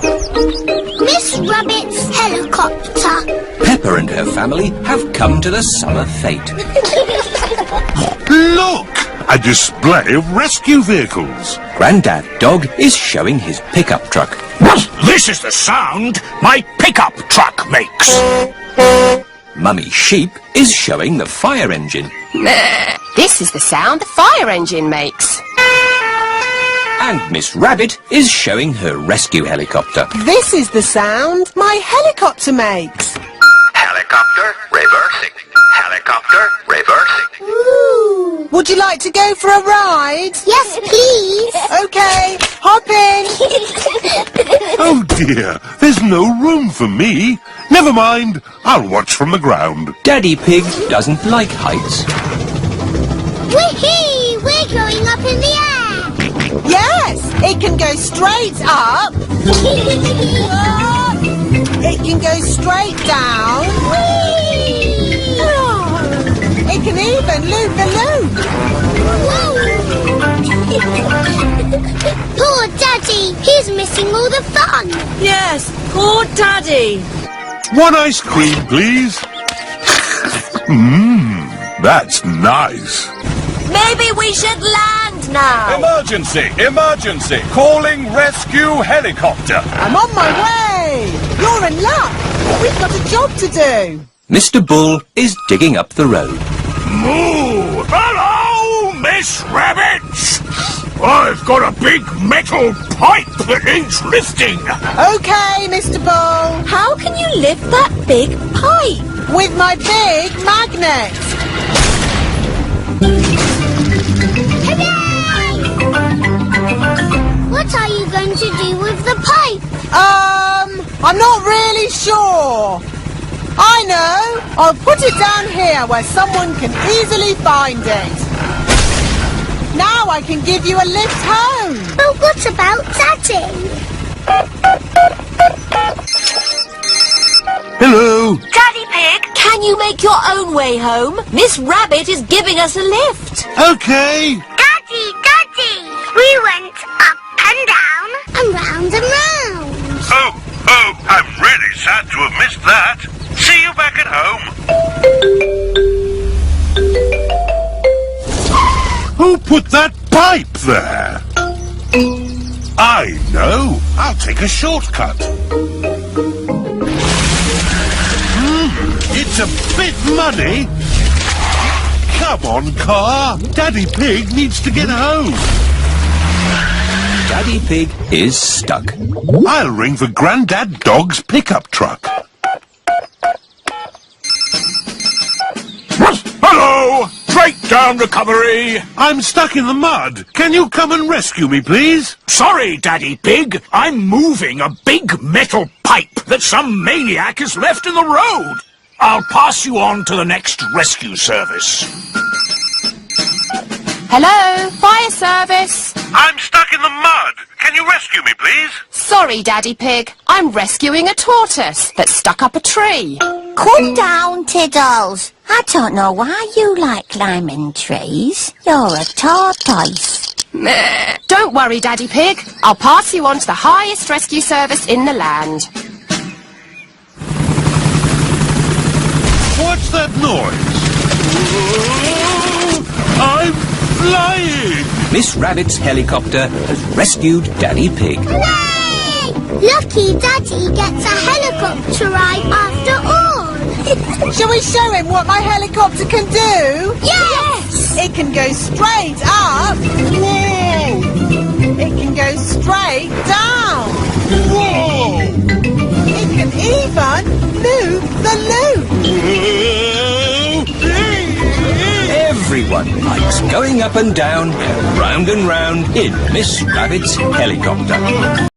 Miss Rabbit's helicopter. Peppa and her family have come to the summer fete. Look! A display of rescue vehicles. Grandad Dog is showing his pickup truck. This is the sound my pickup truck makes. Mummy Sheep is showing the fire engine. This is the sound the fire engine makes. And Miss Rabbit is showing her rescue helicopter. This is the sound my helicopter makes. Helicopter reversing. Helicopter reversing. Ooh. Would you like to go for a ride? Yes, please. Okay, hop in. Oh dear, there's no room for me. Never mind, I'll watch from the ground. Daddy Pig doesn't like heights. Whee! We're going up in the air. Yes, it can go straight up. It can go straight down. Whee! It can even loop the loop. Poor Daddy, he's missing all the fun. Yes, poor Daddy. One ice cream, please. That's nice. Maybe we should land now. Emergency! Emergency! Calling rescue helicopter. I'm on my way. You're in luck. We've got a job to do. Mr. Bull is digging up the road. Moo! Hello, Miss Rabbit! I've got a big metal pipe that needs lifting. Okay, Mr. Bull. How can you lift that big pipe? With my big magnet. Hooray! What are you going to do with the pipe? I'm not really sure. I know. I'll put it down here where someone can easily find it. Now I can give you a lift home. But what about Daddy? Hello. Daddy Pig, can you make your own way home? Miss Rabbit is giving us a lift. Okay. Daddy, we went up and down and round and round. Oh, I'm really sad to have missed that. See you back at home. Who put that pipe there? I know. I'll take a shortcut. It's a bit muddy. Come on, car. Daddy Pig needs to get home. Daddy Pig is stuck. I'll ring for Grandad Dog's pickup truck. Hello! Breakdown recovery! I'm stuck in the mud. Can you come and rescue me, please? Sorry, Daddy Pig. I'm moving a big metal pipe that some maniac has left in the road. I'll pass you on to the next rescue service. Hello, fire service. I'm stuck in the mud. Can you rescue me, please? Sorry, Daddy Pig. I'm rescuing a tortoise that's stuck up a tree. Calm down, Tiddles. I don't know why you like climbing trees. You're a tortoise. Don't worry, Daddy Pig. I'll pass you on to the highest rescue service in the land. What's that noise? I'm flying! Miss Rabbit's helicopter has rescued Daddy Pig. Hooray! Lucky Daddy gets a helicopter ride after all. Shall we show him what my helicopter can do? Yes! It can go straight up. Whoa! It can go straight down. Whoa! It can even loop the loop. Everyone likes going up and down and round in Miss Rabbit's helicopter.